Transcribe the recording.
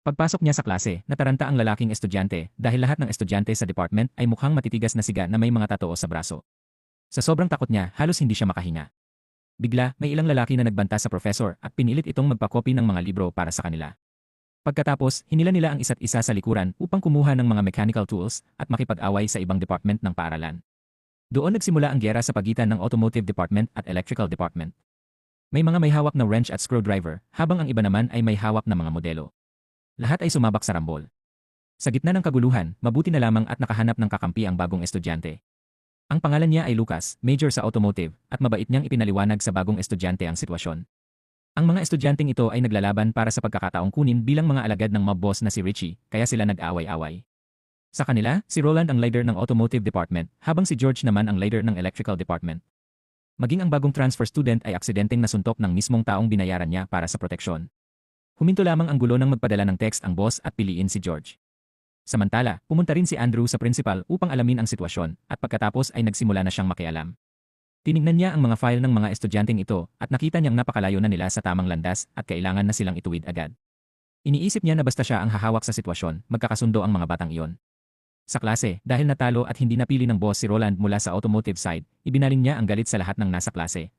Pagpasok niya sa klase, nataranta ang lalaking estudyante dahil lahat ng estudyante sa department ay mukhang matitigas na siga na may mga tatoo sa braso. Sa sobrang takot niya, halos hindi siya makahinga. Bigla, may ilang lalaki na nagbanta sa professor at pinilit itong magpakopi ng mga libro para sa kanila. Pagkatapos, hinila nila ang isa't isa sa likuran upang kumuha ng mga mechanical tools at makipag-away sa ibang department ng paaralan. Doon nagsimula ang giyera sa pagitan ng automotive department at electrical department. May mga may hawak na wrench at screwdriver, habang ang iba naman ay may hawak na mga modelo. Lahat ay sumabak sa rambol. Sa gitna ng kaguluhan, mabuti na lamang at nakahanap ng kakampi ang bagong estudyante. Ang pangalan niya ay Lucas, major sa automotive, at mabait niyang ipinaliwanag sa bagong estudyante ang sitwasyon. Ang mga estudyanteng ito ay naglalaban para sa pagkakataong kunin bilang mga alagad ng mob boss na si Richie, kaya sila nag-away-away. Sa kanila, si Roland ang leader ng automotive department, habang si George naman ang leader ng electrical department. Maging ang bagong transfer student ay aksidenteng nasuntok ng mismong taong binayaran niya para sa proteksyon. Huminto lamang ang gulo nang magpadala ng text ang boss at piliin si George. Samantala, pumunta rin si Andrew sa principal upang alamin ang sitwasyon at pagkatapos ay nagsimula na siyang makialam. Tinignan niya ang mga file ng mga estudyanteng ito at nakita niyang napakalayo na nila sa tamang landas at kailangan na silang ituwid agad. Iniisip niya na basta siya ang hahawak sa sitwasyon, magkakasundo ang mga batang iyon. Sa klase, dahil natalo at hindi napili ng boss si Roland mula sa automotive side, ibinaling niya ang galit sa lahat ng nasa klase.